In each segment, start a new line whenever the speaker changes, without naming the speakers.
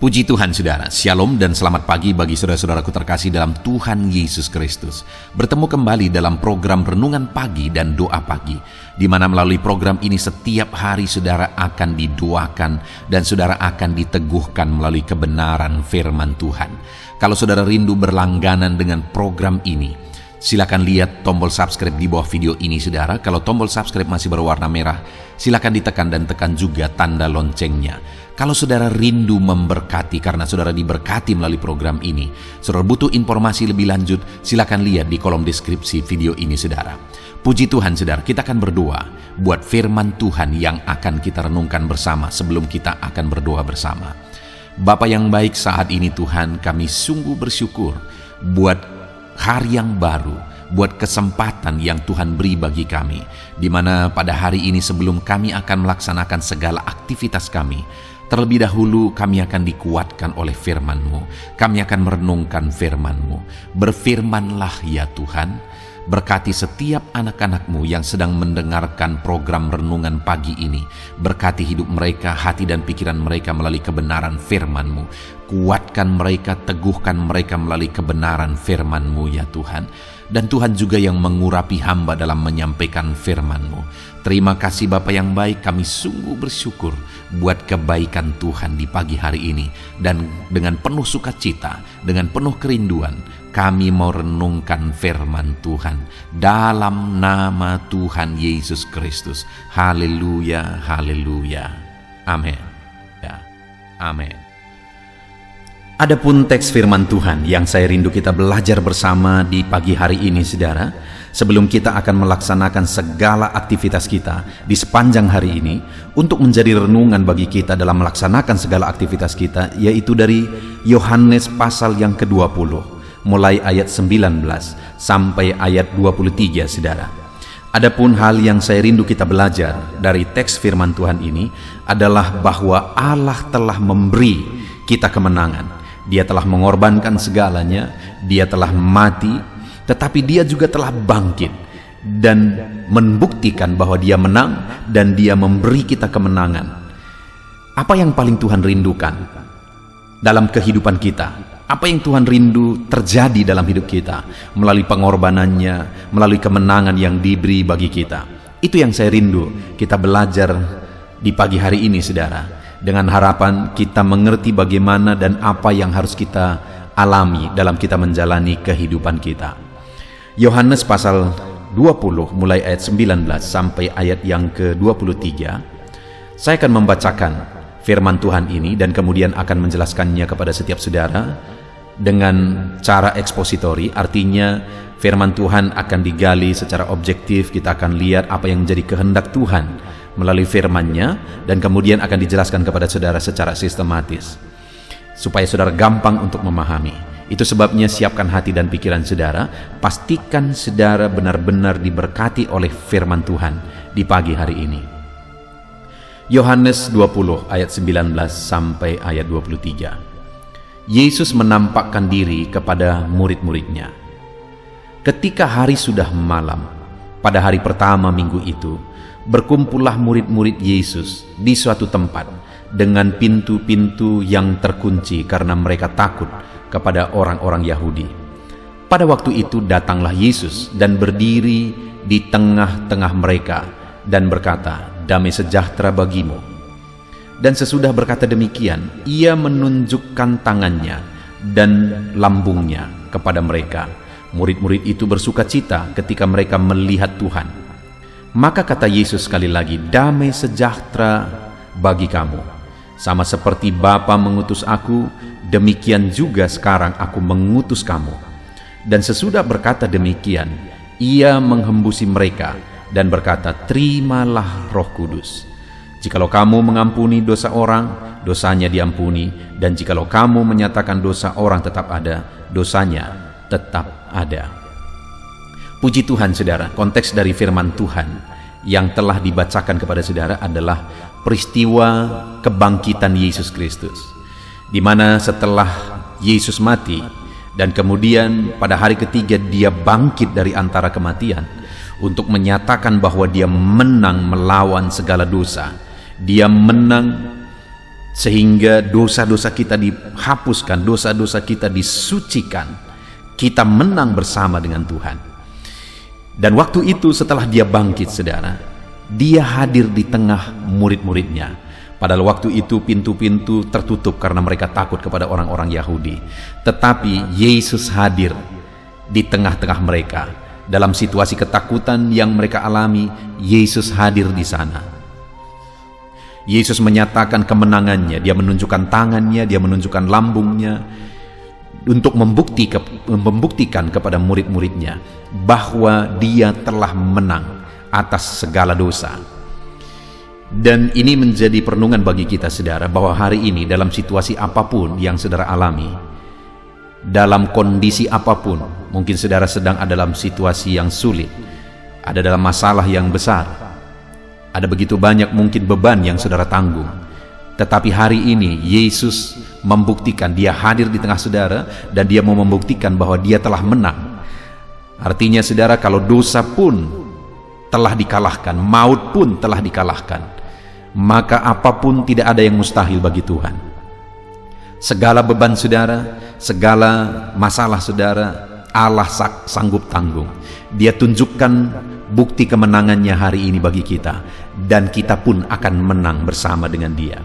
Puji Tuhan saudara, Shalom dan selamat pagi bagi saudara-saudaraku terkasih dalam Tuhan Yesus Kristus. Bertemu kembali dalam program Renungan Pagi dan Doa Pagi, di mana melalui program ini setiap hari saudara akan didoakan dan saudara akan diteguhkan melalui kebenaran firman Tuhan. Kalau saudara rindu berlangganan dengan program ini, silakan lihat tombol subscribe di bawah video ini saudara. Kalau tombol subscribe masih berwarna merah, silakan ditekan dan tekan juga tanda loncengnya. Kalau saudara rindu memberkati karena saudara diberkati melalui program ini, saudara butuh informasi lebih lanjut, silakan lihat di kolom deskripsi video ini saudara. Puji Tuhan saudara, kita akan berdoa buat firman Tuhan yang akan kita renungkan bersama sebelum kita akan berdoa bersama. Bapa yang baik, saat ini Tuhan kami sungguh bersyukur buat hari yang baru, buat kesempatan yang Tuhan beri bagi kami, di mana pada hari ini sebelum kami akan melaksanakan segala aktivitas kami, terlebih dahulu kami akan dikuatkan oleh firman-Mu. Kami akan merenungkan firman-Mu. Berfirmanlah ya Tuhan, berkati setiap anak-anak-Mu yang sedang mendengarkan program renungan pagi ini. Berkati hidup mereka, hati dan pikiran mereka melalui kebenaran firman-Mu. Kuatkan mereka, teguhkan mereka melalui kebenaran firman-Mu ya Tuhan. Dan Tuhan juga yang mengurapi hamba dalam menyampaikan firman-Mu. Terima kasih Bapa yang baik, kami sungguh bersyukur buat kebaikan Tuhan di pagi hari ini. Dan dengan penuh sukacita, dengan penuh kerinduan, kami mau renungkan firman Tuhan dalam nama Tuhan Yesus Kristus. Haleluya, haleluya. Amin. Ya, amin. Adapun teks firman Tuhan yang saya rindu kita belajar bersama di pagi hari ini saudara, sebelum kita akan melaksanakan segala aktivitas kita di sepanjang hari ini, untuk menjadi renungan bagi kita dalam melaksanakan segala aktivitas kita, yaitu dari Yohanes pasal yang ke-20, mulai ayat 19 sampai ayat 23 saudara. Adapun hal yang saya rindu kita belajar dari teks firman Tuhan ini adalah bahwa Allah telah memberi kita kemenangan. Dia telah mengorbankan segalanya, Dia telah mati, tetapi Dia juga telah bangkit dan membuktikan bahwa Dia menang dan Dia memberi kita kemenangan. Apa yang paling Tuhan rindukan dalam kehidupan kita? Apa yang Tuhan rindu terjadi dalam hidup kita melalui pengorbanannya, melalui kemenangan yang diberi bagi kita? Itu yang saya rindu kita belajar di pagi hari ini saudara, dengan harapan kita mengerti bagaimana dan apa yang harus kita alami dalam kita menjalani kehidupan kita. Yohanes pasal 20 mulai ayat 19 sampai ayat yang ke-23. Saya akan membacakan firman Tuhan ini dan kemudian akan menjelaskannya kepada setiap saudara dengan cara ekspositori. Artinya firman Tuhan akan digali secara objektif, kita akan lihat apa yang menjadi kehendak Tuhan melalui firman-Nya, dan kemudian akan dijelaskan kepada saudara secara sistematis supaya saudara gampang untuk memahami. Itu sebabnya siapkan hati dan pikiran saudara, pastikan saudara benar-benar diberkati oleh firman Tuhan di pagi hari ini. Yohanes 20 ayat 19 sampai ayat 23. Yesus menampakkan diri kepada murid-muridnya. Ketika hari sudah malam, pada hari pertama minggu itu, berkumpullah murid-murid Yesus di suatu tempat dengan pintu-pintu yang terkunci karena mereka takut kepada orang-orang Yahudi. Pada waktu itu datanglah Yesus dan berdiri di tengah-tengah mereka dan berkata, "Damai sejahtera bagimu." Dan sesudah berkata demikian, Ia menunjukkan tangannya dan lambungnya kepada mereka. Murid-murid itu bersukacita ketika mereka melihat Tuhan. Maka kata Yesus sekali lagi, "Damai sejahtera bagi kamu. Sama seperti Bapa mengutus aku, demikian juga sekarang aku mengutus kamu." Dan sesudah berkata demikian, Ia menghembusi mereka dan berkata, "Terimalah Roh Kudus. Jikalau kamu mengampuni dosa orang, dosanya diampuni, dan jikalau kamu menyatakan dosa orang tetap ada, dosanya tetap ada." Puji Tuhan saudara, konteks dari firman Tuhan yang telah dibacakan kepada saudara adalah peristiwa kebangkitan Yesus Kristus, di mana setelah Yesus mati dan kemudian pada hari ketiga Dia bangkit dari antara kematian untuk menyatakan bahwa Dia menang melawan segala dosa. Dia menang sehingga dosa-dosa kita dihapuskan, dosa-dosa kita disucikan, kita menang bersama dengan Tuhan. Dan waktu itu setelah dia bangkit, saudara, dia hadir di tengah murid-muridnya. Padahal waktu itu pintu-pintu tertutup karena mereka takut kepada orang-orang Yahudi. Tetapi Yesus hadir di tengah-tengah mereka. Dalam situasi ketakutan yang mereka alami, Yesus hadir di sana. Yesus menyatakan kemenangannya. Dia menunjukkan tangannya, dia menunjukkan lambungnya untuk membuktikan kepada murid-muridnya bahwa dia telah menang atas segala dosa. Dan ini menjadi perenungan bagi kita, saudara, bahwa hari ini dalam situasi apapun yang saudara alami, dalam kondisi apapun, mungkin saudara sedang ada dalam situasi yang sulit, ada dalam masalah yang besar, ada begitu banyak mungkin beban yang saudara tanggung. Tetapi hari ini Yesus membuktikan, dia hadir di tengah saudara, dan dia mau membuktikan bahwa dia telah menang. Artinya, saudara, kalau dosa pun telah dikalahkan, maut pun telah dikalahkan, maka apapun tidak ada yang mustahil bagi Tuhan. Segala beban saudara, segala masalah saudara, Allah sanggup tanggung. Dia tunjukkan bukti kemenangannya hari ini bagi kita, dan kita pun akan menang bersama dengan dia.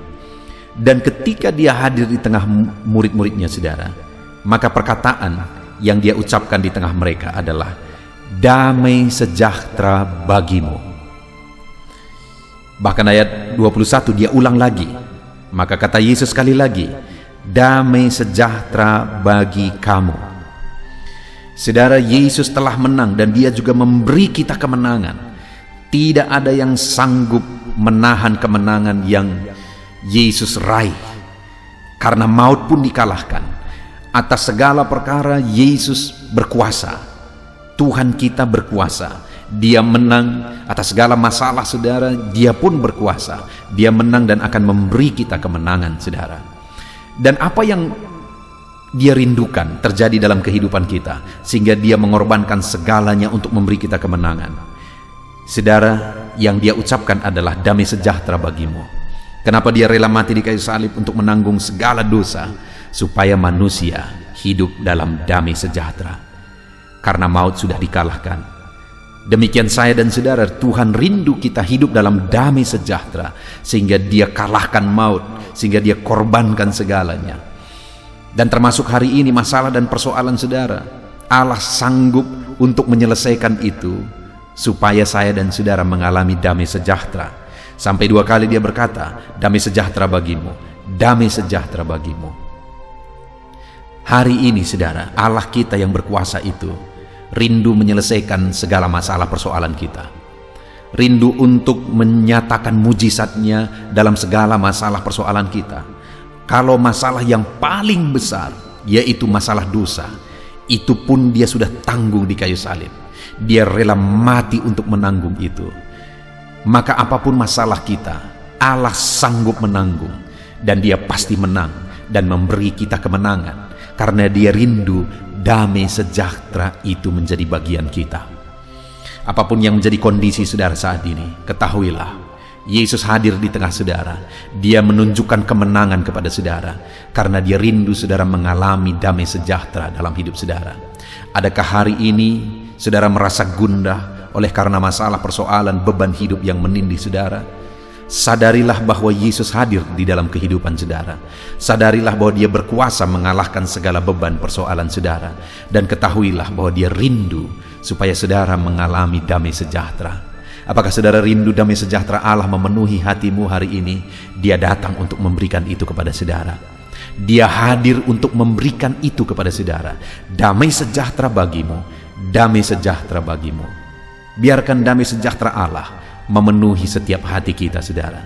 Dan ketika dia hadir di tengah murid-muridnya, saudara, maka perkataan yang dia ucapkan di tengah mereka adalah, damai sejahtera bagimu. Bahkan ayat 21 dia ulang lagi. Maka kata Yesus sekali lagi, damai sejahtera bagi kamu. Saudara, Yesus telah menang dan dia juga memberi kita kemenangan. Tidak ada yang sanggup menahan kemenangan yang Yesus raih. Karena maut pun dikalahkan. Atas segala perkara Yesus berkuasa. Tuhan kita berkuasa. Dia menang atas segala masalah, saudara. Dia pun berkuasa. Dia menang dan akan memberi kita kemenangan, saudara. Dan apa yang dia rindukan terjadi dalam kehidupan kita, sehingga dia mengorbankan segalanya untuk memberi kita kemenangan. Saudara, yang dia ucapkan adalah damai sejahtera bagimu. Kenapa dia rela mati di kayu salib untuk menanggung segala dosa, supaya manusia hidup dalam damai sejahtera. Karena maut sudah dikalahkan. Demikian saya dan saudara, Tuhan rindu kita hidup dalam damai sejahtera, sehingga dia kalahkan maut, sehingga dia korbankan segalanya. Dan termasuk hari ini masalah dan persoalan saudara, Allah sanggup untuk menyelesaikan itu, supaya saya dan saudara mengalami damai sejahtera. Sampai 2 kali dia berkata, damai sejahtera bagimu, damai sejahtera bagimu. Hari ini, saudara, Allah kita yang berkuasa itu rindu menyelesaikan segala masalah persoalan kita. Rindu untuk menyatakan mujizatnya dalam segala masalah persoalan kita. Kalau masalah yang paling besar, yaitu masalah dosa, itu pun dia sudah tanggung di kayu salib. Dia rela mati untuk menanggung itu. Maka apapun masalah kita, Allah sanggup menanggung. Dan dia pasti menang dan memberi kita kemenangan. Karena dia rindu damai sejahtera itu menjadi bagian kita. Apapun yang menjadi kondisi saudara saat ini, ketahuilah, Yesus hadir di tengah saudara. Dia menunjukkan kemenangan kepada saudara, karena dia rindu saudara mengalami damai sejahtera dalam hidup saudara. Adakah hari ini saudara merasa gundah oleh karena masalah, persoalan, beban hidup yang menindih saudara? Sadarilah bahwa Yesus hadir di dalam kehidupan saudara. Sadarilah bahwa dia berkuasa mengalahkan segala beban persoalan saudara. Dan ketahuilah bahwa dia rindu supaya saudara mengalami damai sejahtera. Apakah saudara rindu damai sejahtera Allah memenuhi hatimu hari ini? Dia datang untuk memberikan itu kepada saudara. Dia hadir untuk memberikan itu kepada saudara. Damai sejahtera bagimu, damai sejahtera bagimu. Biarkan damai sejahtera Allah memenuhi setiap hati kita, saudara.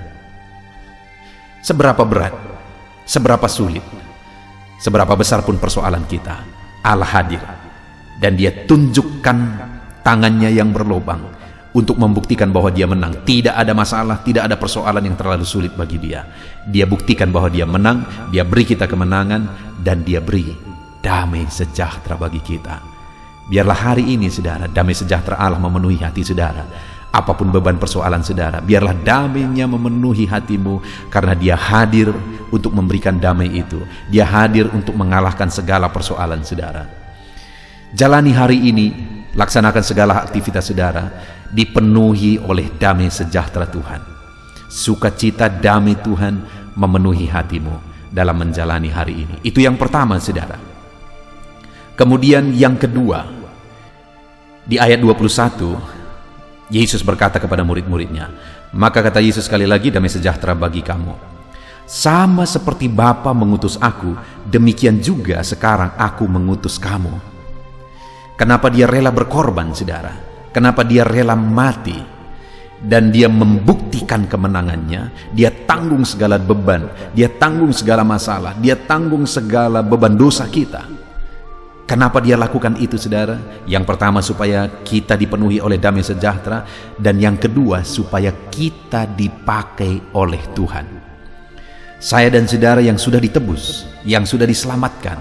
Seberapa berat, seberapa sulit, seberapa besar pun persoalan kita, Allah hadir. Dan dia tunjukkan tangannya yang berlubang untuk membuktikan bahwa dia menang. Tidak ada masalah, tidak ada persoalan yang terlalu sulit bagi dia. Dia buktikan bahwa dia menang, dia beri kita kemenangan, dan dia beri damai sejahtera bagi kita. Biarlah hari ini, saudara, damai sejahtera Allah memenuhi hati saudara. Apapun beban persoalan saudara, biarlah damainya memenuhi hatimu, karena dia hadir untuk memberikan damai itu. Dia hadir untuk mengalahkan segala persoalan saudara. Jalani hari ini, laksanakan segala aktivitas saudara, dipenuhi oleh damai sejahtera Tuhan. Sukacita damai Tuhan memenuhi hatimu dalam menjalani hari ini. Itu yang pertama saudara. Kemudian yang kedua, di ayat 21, Yesus berkata kepada murid-muridnya, maka kata Yesus sekali lagi, damai sejahtera bagi kamu. Sama seperti Bapa mengutus aku, demikian juga sekarang aku mengutus kamu. Kenapa dia rela berkorban saudara? Kenapa dia rela mati? Dan dia membuktikan kemenangannya. Dia tanggung segala beban, dia tanggung segala masalah, dia tanggung segala beban dosa kita. Kenapa dia lakukan itu saudara? Yang pertama supaya kita dipenuhi oleh damai sejahtera, dan yang kedua supaya kita dipakai oleh Tuhan. Saya dan saudara yang sudah ditebus, yang sudah diselamatkan,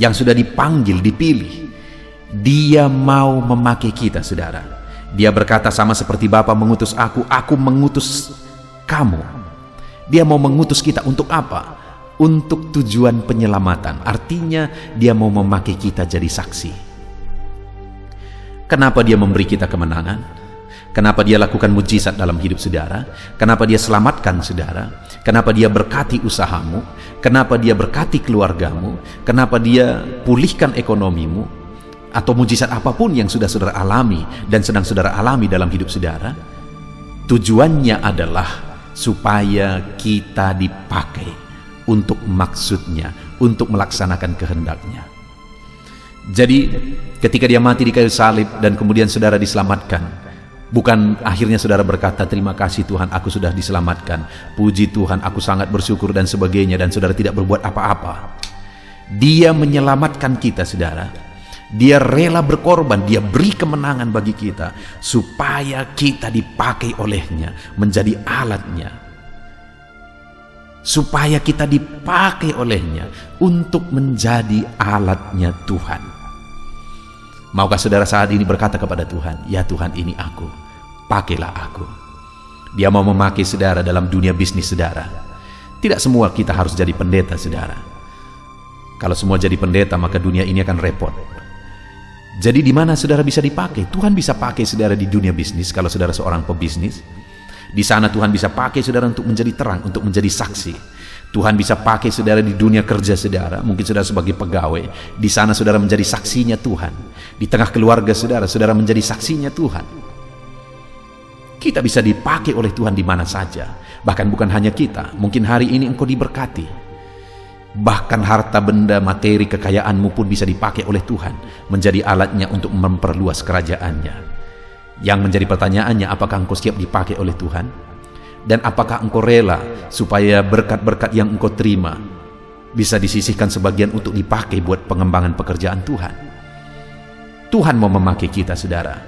yang sudah dipanggil, dipilih, dia mau memakai kita saudara. Dia berkata, sama seperti Bapa mengutus aku mengutus kamu. Dia mau mengutus kita untuk apa? Untuk tujuan penyelamatan. Artinya dia mau memakai kita jadi saksi. Kenapa dia memberi kita kemenangan? Kenapa dia lakukan mujizat dalam hidup saudara? Kenapa dia selamatkan saudara? Kenapa dia berkati usahamu? Kenapa dia berkati keluargamu? Kenapa dia pulihkan ekonomimu? Atau mujizat apapun yang sudah saudara alami dan sedang saudara alami dalam hidup saudara, tujuannya adalah supaya kita dipakai untuk maksudnya, untuk melaksanakan kehendaknya. Jadi ketika dia mati di kayu salib dan kemudian saudara diselamatkan, bukan akhirnya saudara berkata, terima kasih Tuhan, aku sudah diselamatkan, puji Tuhan, aku sangat bersyukur dan sebagainya, dan saudara tidak berbuat apa-apa. Dia menyelamatkan kita saudara. Dia rela berkorban, dia beri kemenangan bagi kita supaya kita dipakai olehnya, menjadi alatnya, supaya kita dipakai olehnya untuk menjadi alatnya Tuhan. Maukah saudara saat ini berkata kepada Tuhan, ya Tuhan, ini aku, pakailah aku. Dia mau memakai saudara dalam dunia bisnis saudara. Tidak semua kita harus jadi pendeta saudara. Kalau semua jadi pendeta, maka dunia ini akan repot. Jadi di mana saudara bisa dipakai? Tuhan bisa pakai saudara di dunia bisnis kalau saudara seorang pebisnis. Di sana Tuhan bisa pakai saudara untuk menjadi terang, untuk menjadi saksi. Tuhan bisa pakai saudara di dunia kerja saudara, mungkin saudara sebagai pegawai. Di sana saudara menjadi saksinya Tuhan. Di tengah keluarga saudara, saudara menjadi saksinya Tuhan. Kita bisa dipakai oleh Tuhan di mana saja. Bahkan bukan hanya kita, mungkin hari ini engkau diberkati. Bahkan harta benda, materi, kekayaanmu pun bisa dipakai oleh Tuhan, menjadi alatnya untuk memperluas kerajaannya. Yang menjadi pertanyaannya, apakah engkau siap dipakai oleh Tuhan? Dan apakah engkau rela supaya berkat-berkat yang engkau terima bisa disisihkan sebagian untuk dipakai buat pengembangan pekerjaan Tuhan? Tuhan mau memakai kita saudara.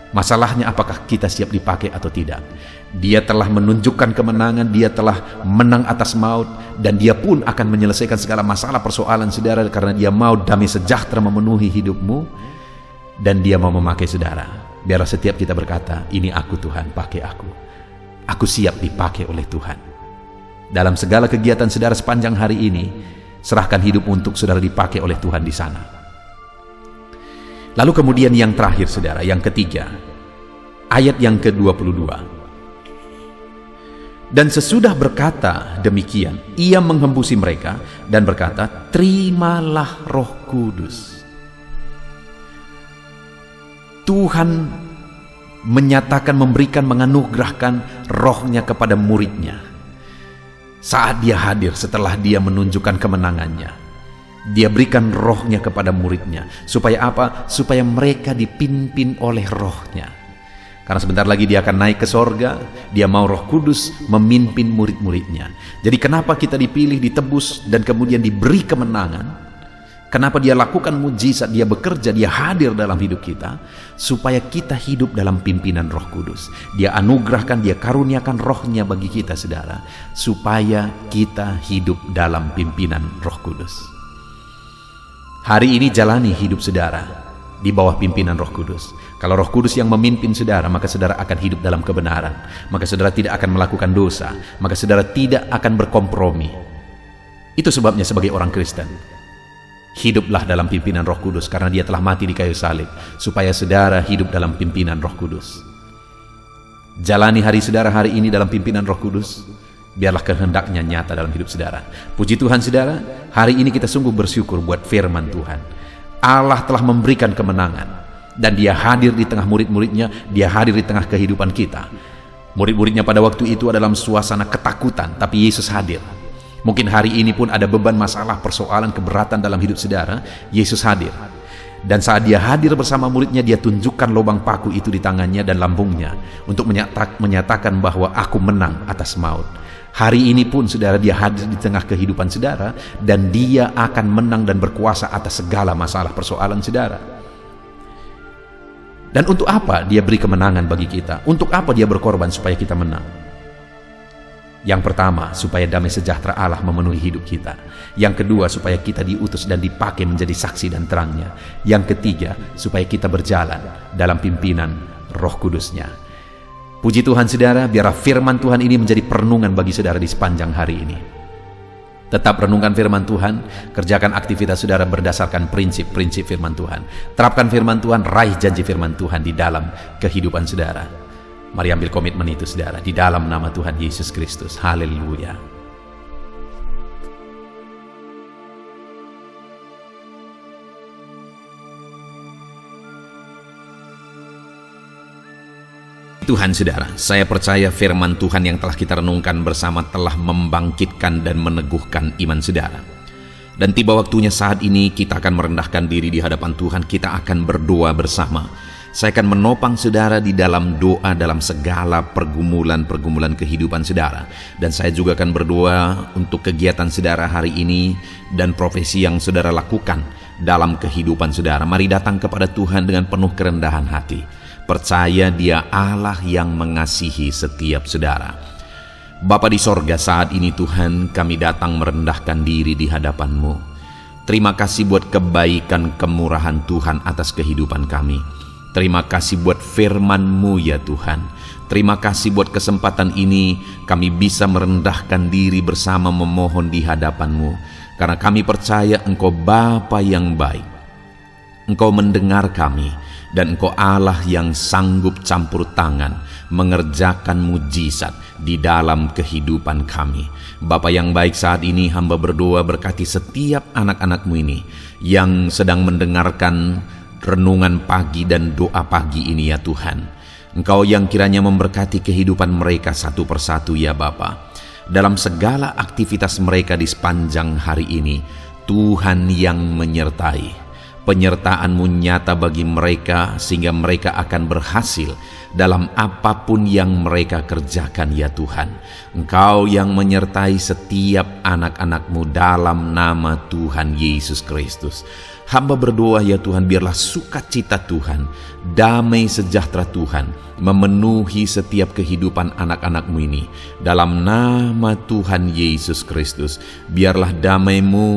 Masalahnya apakah kita siap dipakai atau tidak? Dia telah menunjukkan kemenangan, dia telah menang atas maut, dan dia pun akan menyelesaikan segala masalah persoalan saudara, karena dia mau damai sejahtera memenuhi hidupmu, dan dia mau memakai saudara. Biarlah setiap kita berkata, ini aku Tuhan, pakai aku. Aku siap dipakai oleh Tuhan. Dalam segala kegiatan saudara sepanjang hari ini, serahkan hidup untuk saudara dipakai oleh Tuhan di sana. Lalu kemudian yang terakhir saudara, yang ketiga, ayat yang ke-22. Dan sesudah berkata demikian, ia menghembusi mereka dan berkata, terimalah Roh Kudus. Tuhan menyatakan, memberikan, menganugerahkan rohnya kepada muridnya saat dia hadir setelah dia menunjukkan kemenangannya. Dia berikan rohnya kepada muridnya. Supaya apa? Supaya mereka dipimpin oleh rohnya. Karena sebentar lagi dia akan naik ke sorga. Dia mau Roh Kudus memimpin murid-muridnya. Jadi kenapa kita dipilih, ditebus, dan kemudian diberi kemenangan? Kenapa dia lakukan mujizat, dia bekerja, dia hadir dalam hidup kita? Supaya kita hidup dalam pimpinan Roh Kudus. Dia anugerahkan, dia karuniakan rohnya bagi kita saudara, supaya kita hidup dalam pimpinan Roh Kudus. Hari ini jalani hidup saudara di bawah pimpinan Roh Kudus. Kalau Roh Kudus yang memimpin saudara, maka saudara akan hidup dalam kebenaran. Maka saudara tidak akan melakukan dosa. Maka saudara tidak akan berkompromi. Itu sebabnya sebagai orang Kristen, hiduplah dalam pimpinan Roh Kudus, karena Dia telah mati di kayu salib, supaya saudara hidup dalam pimpinan Roh Kudus. Jalani hari saudara hari ini dalam pimpinan Roh Kudus. Biarlah kehendaknya nyata dalam hidup saudara. Puji Tuhan saudara, hari ini kita sungguh bersyukur buat firman Tuhan. Allah telah memberikan kemenangan. Dan Dia hadir di tengah murid-muridnya, Dia hadir di tengah kehidupan kita. Murid-muridnya pada waktu itu adalah suasana ketakutan, tapi Yesus hadir. Mungkin hari ini pun ada beban, masalah, persoalan, keberatan dalam hidup saudara, Yesus hadir. Dan saat Dia hadir bersama muridnya, Dia tunjukkan lubang paku itu di tangannya dan lambungnya untuk menyatakan bahwa aku menang atas maut. Hari ini pun saudara, Dia hadir di tengah kehidupan saudara, dan Dia akan menang dan berkuasa atas segala masalah persoalan saudara. Dan untuk apa Dia beri kemenangan bagi kita? Untuk apa Dia berkorban supaya kita menang? Yang pertama, supaya damai sejahtera Allah memenuhi hidup kita. Yang kedua, supaya kita diutus dan dipakai menjadi saksi dan terangnya. Yang ketiga, supaya kita berjalan dalam pimpinan Roh Kudus-Nya. Puji Tuhan saudara, biarlah firman Tuhan ini menjadi perenungan bagi saudara di sepanjang hari ini. Tetap renungkan firman Tuhan, kerjakan aktivitas saudara berdasarkan prinsip-prinsip firman Tuhan. Terapkan firman Tuhan, raih janji firman Tuhan di dalam kehidupan saudara. Mari ambil komitmen itu saudara, di dalam nama Tuhan Yesus Kristus. Haleluya. Tuhan saudara, saya percaya firman Tuhan yang telah kita renungkan bersama telah membangkitkan dan meneguhkan iman saudara. Dan tiba waktunya saat ini kita akan merendahkan diri di hadapan Tuhan, kita akan berdoa bersama. Saya akan menopang saudara di dalam doa dalam segala pergumulan-pergumulan kehidupan saudara. Dan saya juga akan berdoa untuk kegiatan saudara hari ini dan profesi yang saudara lakukan dalam kehidupan saudara. Mari datang kepada Tuhan dengan penuh kerendahan hati. Percaya Dia Allah yang mengasihi setiap saudara. Bapa di sorga, saat ini Tuhan kami datang merendahkan diri di hadapan-Mu. Terima kasih buat kebaikan kemurahan Tuhan atas kehidupan kami. Terima kasih buat firman-Mu ya Tuhan. Terima kasih buat kesempatan ini kami bisa merendahkan diri bersama memohon di hadapan-Mu. Karena kami percaya Engkau Bapa yang baik. Engkau mendengar kami. Dan Engkau Allah yang sanggup campur tangan mengerjakan mujizat di dalam kehidupan kami. Bapa yang baik, saat ini hamba berdoa berkati setiap anak-anak-Mu ini yang sedang mendengarkan renungan pagi dan doa pagi ini ya Tuhan. Engkau yang kiranya memberkati kehidupan mereka satu persatu ya Bapa. Dalam segala aktivitas mereka di sepanjang hari ini, Tuhan yang menyertai. Penyertaan-Mu nyata bagi mereka sehingga mereka akan berhasil dalam apapun yang mereka kerjakan ya Tuhan. Engkau yang menyertai setiap anak-anak-Mu dalam nama Tuhan Yesus Kristus. Hamba berdoa ya Tuhan, biarlah sukacita Tuhan, damai sejahtera Tuhan memenuhi setiap kehidupan anak-anak-Mu ini. Dalam nama Tuhan Yesus Kristus, biarlah damai-Mu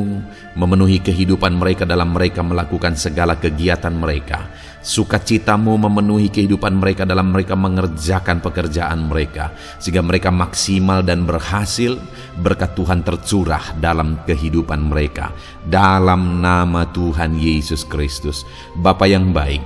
memenuhi kehidupan mereka dalam mereka melakukan segala kegiatan mereka. Sukacita-Mu memenuhi kehidupan mereka dalam mereka mengerjakan pekerjaan mereka, sehingga mereka maksimal dan berhasil. Berkat Tuhan tercurah dalam kehidupan mereka. Dalam nama Tuhan Yesus Kristus. Bapa yang baik,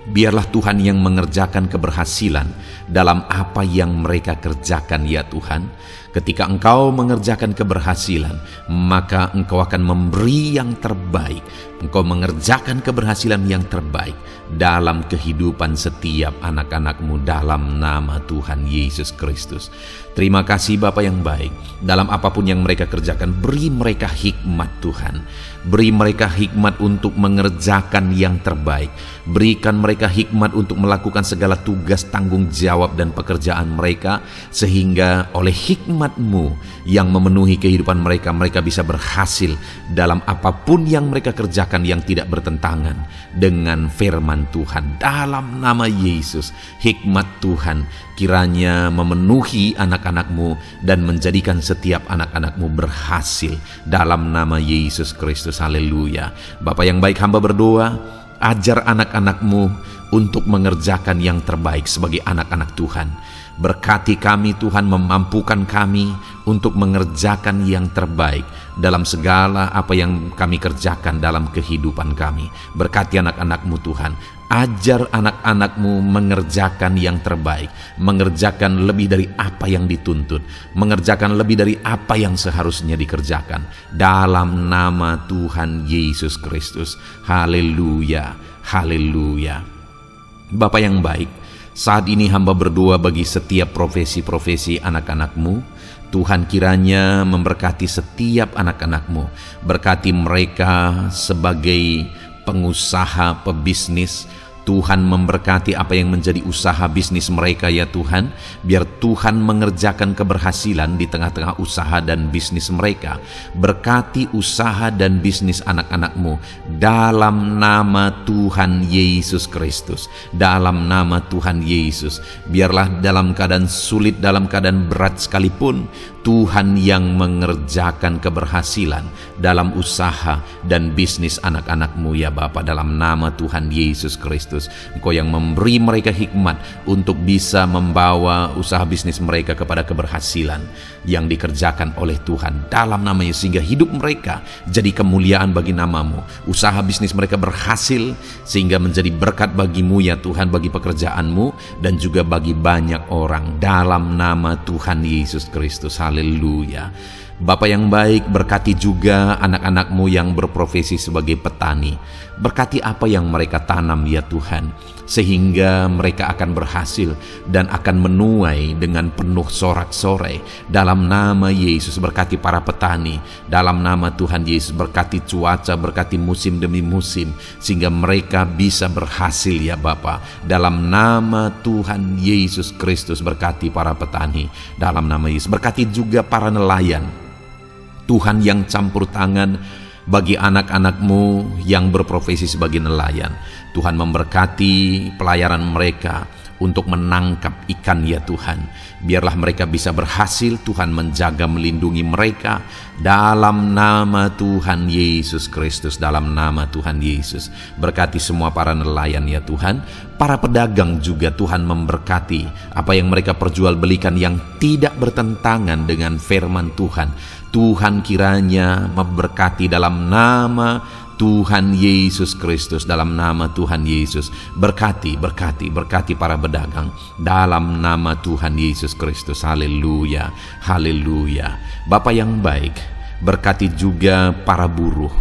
biarlah Tuhan yang mengerjakan keberhasilan dalam apa yang mereka kerjakan ya Tuhan. Ketika Engkau mengerjakan keberhasilan, maka Engkau akan memberi yang terbaik. Engkau mengerjakan keberhasilan yang terbaik dalam kehidupan setiap anak-anak-Mu dalam nama Tuhan Yesus Kristus. Terima kasih Bapa yang baik. Dalam apapun yang mereka kerjakan, beri mereka hikmat Tuhan. Beri mereka hikmat untuk mengerjakan yang terbaik. Berikan mereka hikmat untuk melakukan segala tugas, tanggung jawab dan pekerjaan mereka, sehingga oleh hikmat-Mu yang memenuhi kehidupan mereka, mereka bisa berhasil dalam apapun yang mereka kerjakan yang tidak bertentangan dengan firman Tuhan. Dalam nama Yesus, hikmat Tuhan kiranya memenuhi anak-anak-Mu dan menjadikan setiap anak-anak-Mu berhasil dalam nama Yesus Kristus. Haleluya. Bapa yang baik, hamba berdoa, Ajar anak-anak-Mu untuk mengerjakan yang terbaik sebagai anak-anak Tuhan. Berkati kami Tuhan, memampukan kami untuk mengerjakan yang terbaik dalam segala apa yang kami kerjakan dalam kehidupan kami. Berkati anak-anak-Mu Tuhan. Ajar anak-anak-Mu mengerjakan yang terbaik, mengerjakan lebih dari apa yang dituntut, mengerjakan lebih dari apa yang seharusnya dikerjakan. Dalam nama Tuhan Yesus Kristus. Haleluya, haleluya. Bapa yang baik, saat ini hamba berdoa bagi setiap profesi-profesi anak-anak-Mu. Tuhan kiranya memberkati setiap anak-anak-Mu. Berkati mereka sebagai pengusaha, pebisnis. Tuhan memberkati apa yang menjadi usaha bisnis mereka ya Tuhan. Biar Tuhan mengerjakan keberhasilan di tengah-tengah usaha dan bisnis mereka. Berkati usaha dan bisnis anak-anak-Mu dalam nama Tuhan Yesus Kristus. Dalam nama Tuhan Yesus. Biarlah dalam keadaan sulit, dalam keadaan berat sekalipun, Tuhan yang mengerjakan keberhasilan dalam usaha dan bisnis anak-anak-Mu ya Bapa, dalam nama Tuhan Yesus Kristus. Engkau yang memberi mereka hikmat untuk bisa membawa usaha bisnis mereka kepada keberhasilan yang dikerjakan oleh Tuhan dalam nama Yesus, sehingga hidup mereka jadi kemuliaan bagi nama-Mu. Usaha bisnis mereka berhasil sehingga menjadi berkat bagi-Mu ya Tuhan, bagi pekerjaan-Mu dan juga bagi banyak orang dalam nama Tuhan Yesus Kristus. Haleluya. Bapa yang baik, berkati juga anak-anak-Mu yang berprofesi sebagai petani. Berkati apa yang mereka tanam ya Tuhan, sehingga mereka akan berhasil dan akan menuai dengan penuh sorak-sorai. Dalam nama Yesus, berkati para petani. Dalam nama Tuhan Yesus, berkati cuaca, berkati musim demi musim, sehingga mereka bisa berhasil ya Bapa. Dalam nama Tuhan Yesus Kristus, berkati para petani. Dalam nama Yesus, berkati juga para nelayan. Tuhan yang campur tangan bagi anak-anak-Mu yang berprofesi sebagai nelayan. Tuhan memberkati pelayaran mereka untuk menangkap ikan ya Tuhan. Biarlah mereka bisa berhasil. Tuhan menjaga, melindungi mereka dalam nama Tuhan Yesus Kristus. Dalam nama Tuhan Yesus, berkati semua para nelayan ya Tuhan. Para pedagang juga Tuhan memberkati apa yang mereka perjualbelikan yang tidak bertentangan dengan firman Tuhan. Tuhan kiranya memberkati dalam nama Tuhan Yesus Kristus. Dalam nama Tuhan Yesus, berkati para pedagang dalam nama Tuhan Yesus Kristus. Haleluya, haleluya. Bapa yang baik, berkati juga para buruh.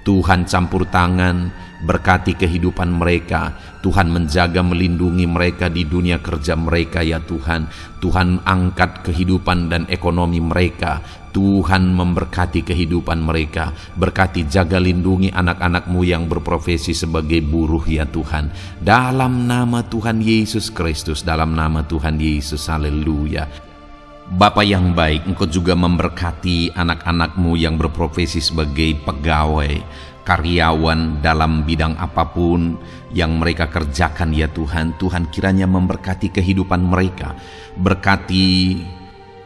Tuhan campur tangan, berkati kehidupan mereka. Tuhan menjaga, melindungi mereka di dunia kerja mereka ya Tuhan. Tuhan angkat kehidupan dan ekonomi mereka. Tuhan memberkati kehidupan mereka. Berkati, jaga, lindungi anak-anak-Mu yang berprofesi sebagai buruh ya Tuhan. Dalam nama Tuhan Yesus Kristus. Dalam nama Tuhan Yesus. Haleluya. Bapa yang baik, Engkau juga memberkati anak-anak-Mu yang berprofesi sebagai pegawai, karyawan dalam bidang apapun yang mereka kerjakan ya Tuhan. Tuhan kiranya memberkati kehidupan mereka. Berkati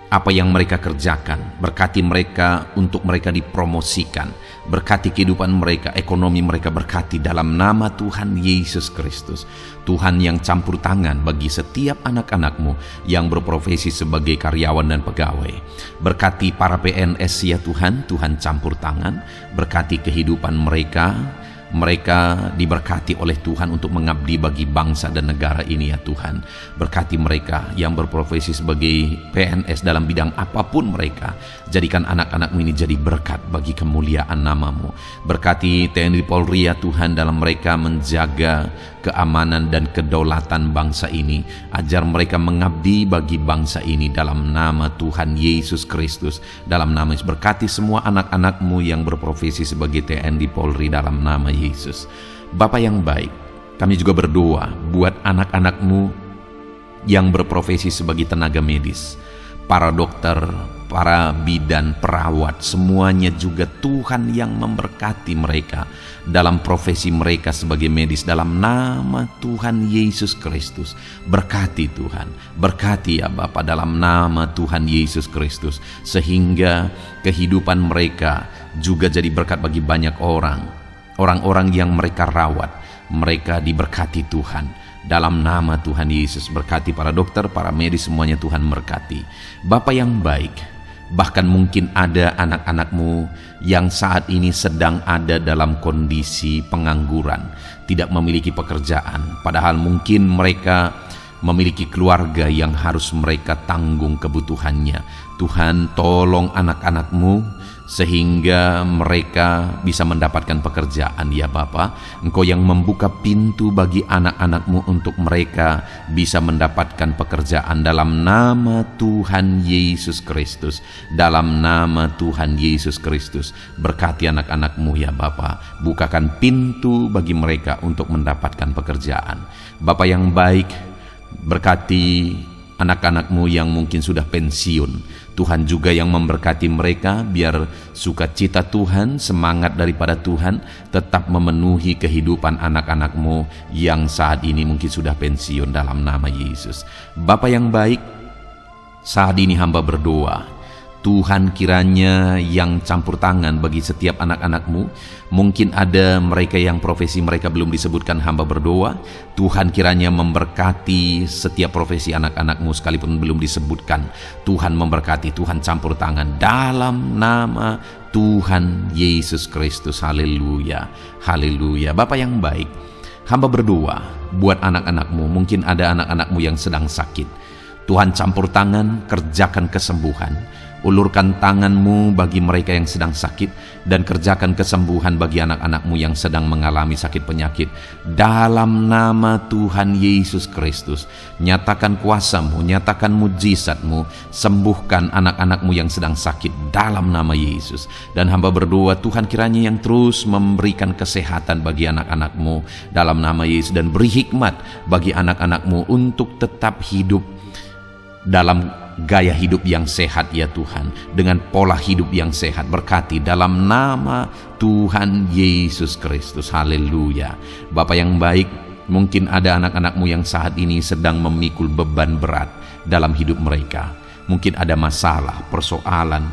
apa yang mereka kerjakan. Berkati mereka untuk mereka dipromosikan. Berkati kehidupan mereka, ekonomi mereka, berkati dalam nama Tuhan Yesus Kristus. Tuhan yang campur tangan bagi setiap anak-anak-Mu yang berprofesi sebagai karyawan dan pegawai. Berkati para PNS ya Tuhan. Tuhan campur tangan, berkati kehidupan mereka. Mereka diberkati oleh Tuhan untuk mengabdi bagi bangsa dan negara ini ya Tuhan. Berkati mereka yang berprofesi sebagai PNS dalam bidang apapun mereka. Jadikan anak-anak-Mu ini jadi berkat bagi kemuliaan nama-Mu. Berkati TNI Polri ya Tuhan, dalam mereka menjaga keamanan dan kedaulatan bangsa ini. Ajar mereka mengabdi bagi bangsa ini dalam nama Tuhan Yesus Kristus. Dalam nama Yesus, berkati semua anak-anak-Mu yang berprofesi sebagai TNI Polri dalam nama Yesus. Bapa yang baik, kami juga berdoa buat anak-anak-Mu yang berprofesi sebagai tenaga medis, para dokter, para bidan, perawat, semuanya juga Tuhan yang memberkati mereka dalam profesi mereka sebagai medis dalam nama Tuhan Yesus Kristus. Berkati Tuhan, berkati ya Bapa dalam nama Tuhan Yesus Kristus, sehingga kehidupan mereka juga jadi berkat bagi banyak orang. orang-orang yang mereka rawat, mereka diberkati Tuhan. Dalam nama Tuhan Yesus, berkati para dokter, para medis, semuanya Tuhan berkati. Bapa yang baik, bahkan mungkin ada anak-anakmu yang saat ini sedang ada dalam kondisi pengangguran, tidak memiliki pekerjaan, padahal mungkin mereka memiliki keluarga yang harus mereka tanggung kebutuhannya. Tuhan, tolong anak-anakmu sehingga mereka bisa mendapatkan pekerjaan ya Bapa. Engkau yang membuka pintu bagi anak-anakmu untuk mereka bisa mendapatkan pekerjaan dalam nama Tuhan Yesus Kristus. Dalam nama Tuhan Yesus Kristus, berkati anak-anakmu ya Bapa. Bukakan pintu bagi mereka untuk mendapatkan pekerjaan. Bapa yang baik, berkati anak-anakmu yang mungkin sudah pensiun. Tuhan juga yang memberkati mereka, biar sukacita Tuhan, semangat daripada Tuhan tetap memenuhi kehidupan anak-anakmu yang saat ini mungkin sudah pensiun dalam nama Yesus. Bapa yang baik, saat ini hamba berdoa, Tuhan kiranya yang campur tangan bagi setiap anak-anakmu. Mungkin ada mereka yang profesi mereka belum disebutkan, hamba berdoa Tuhan kiranya memberkati setiap profesi anak-anakmu sekalipun belum disebutkan. Tuhan memberkati, Tuhan campur tangan dalam nama Tuhan Yesus Kristus. Haleluya, haleluya. Bapa yang baik, hamba berdoa buat anak-anakmu. Mungkin ada anak-anakmu yang sedang sakit. Tuhan campur tangan, kerjakan kesembuhan. Ulurkan tanganmu bagi mereka yang sedang sakit, dan kerjakan kesembuhan bagi anak-anakmu yang sedang mengalami sakit penyakit. Dalam nama Tuhan Yesus Kristus, nyatakan kuasamu, nyatakan mujizatmu, sembuhkan anak-anakmu yang sedang sakit dalam nama Yesus. Dan hamba berdoa Tuhan kiranya yang terus memberikan kesehatan bagi anak-anakmu dalam nama Yesus, dan beri hikmat bagi anak-anakmu untuk tetap hidup dalam gaya hidup yang sehat ya Tuhan, dengan pola hidup yang sehat. Berkati dalam nama Tuhan Yesus Kristus. Haleluya. Bapa yang baik, mungkin ada anak-anakmu yang saat ini sedang memikul beban berat dalam hidup mereka. Mungkin ada masalah, persoalan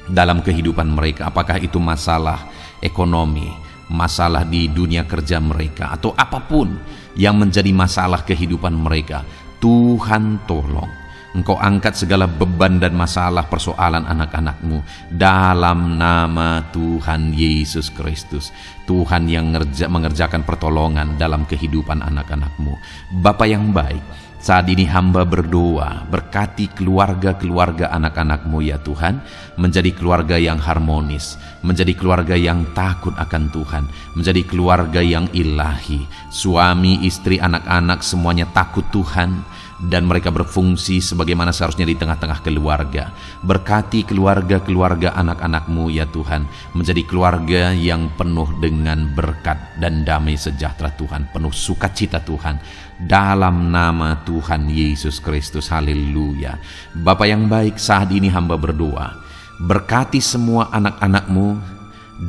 dalam kehidupan mereka. Apakah itu masalah ekonomi, masalah di dunia kerja mereka, atau apapun yang menjadi masalah kehidupan mereka. Tuhan tolong, Engkau angkat segala beban dan masalah persoalan anak-anakmu dalam nama Tuhan Yesus Kristus. Tuhan yang mengerjakan pertolongan dalam kehidupan anak-anakmu. Bapa yang baik, saat ini hamba berdoa, berkati keluarga-keluarga anak-anakmu ya Tuhan, menjadi keluarga yang harmonis, menjadi keluarga yang takut akan Tuhan, menjadi keluarga yang ilahi. Suami, istri, anak-anak semuanya takut Tuhan, dan mereka berfungsi sebagaimana seharusnya di tengah-tengah keluarga. Berkati keluarga-keluarga anak-anakmu ya Tuhan, menjadi keluarga yang penuh dengan berkat dan damai sejahtera Tuhan, penuh sukacita Tuhan, dalam nama Tuhan Yesus Kristus. Haleluya. Bapa yang baik, saat ini hamba berdoa, berkati semua anak-anakmu,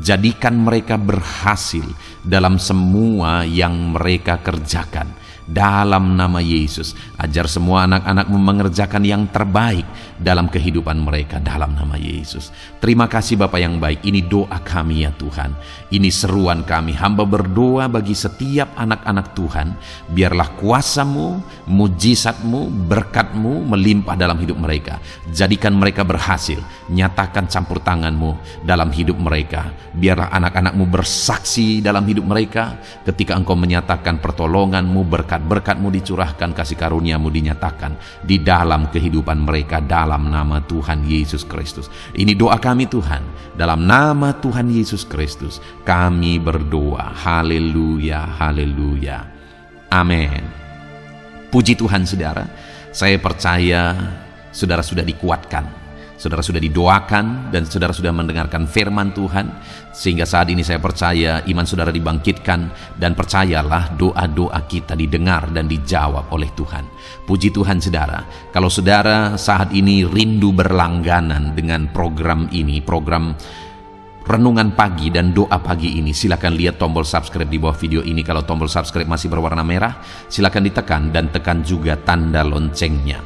jadikan mereka berhasil dalam semua yang mereka kerjakan. Dalam nama Yesus, ajar semua anak-anakmu mengerjakan yang terbaik dalam kehidupan mereka dalam nama Yesus. Terima kasih Bapa yang baik, ini doa kami ya Tuhan, ini seruan kami. Hamba berdoa bagi setiap anak-anak Tuhan, biarlah kuasamu, mujizatmu, berkatmu melimpah dalam hidup mereka. Jadikan mereka berhasil, nyatakan campur tanganmu dalam hidup mereka. Biarlah anak-anakmu bersaksi dalam hidup mereka ketika engkau menyatakan pertolonganmu, berkat-berkatmu dicurahkan, kasih karuniamu dinyatakan di dalam kehidupan mereka dalam nama Tuhan Yesus Kristus. Ini doa kami Tuhan, dalam nama Tuhan Yesus Kristus kami berdoa. Haleluya, haleluya, amin. Puji Tuhan saudara, saya percaya saudara sudah dikuatkan, saudara sudah didoakan, dan saudara sudah mendengarkan firman Tuhan, sehingga saat ini saya percaya iman saudara dibangkitkan, dan percayalah doa-doa kita didengar dan dijawab oleh Tuhan. Puji Tuhan saudara, kalau saudara saat ini rindu berlangganan dengan program ini, program Renungan Pagi dan Doa Pagi ini, silakan lihat tombol subscribe di bawah video ini. Kalau tombol subscribe masih berwarna merah, silakan ditekan, dan tekan juga tanda loncengnya.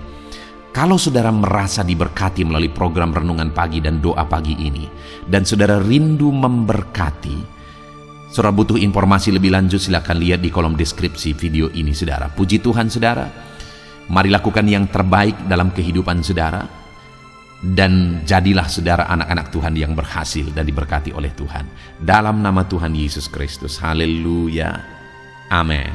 Kalau saudara merasa diberkati melalui program Renungan Pagi dan Doa Pagi ini, dan saudara rindu memberkati Saudara butuh informasi lebih lanjut, silakan lihat di kolom deskripsi video ini, saudara. Puji Tuhan, saudara. Mari lakukan yang terbaik dalam kehidupan saudara. Dan jadilah saudara anak-anak Tuhan yang berhasil dan diberkati oleh Tuhan. Dalam nama Tuhan Yesus Kristus. Haleluya. Amin.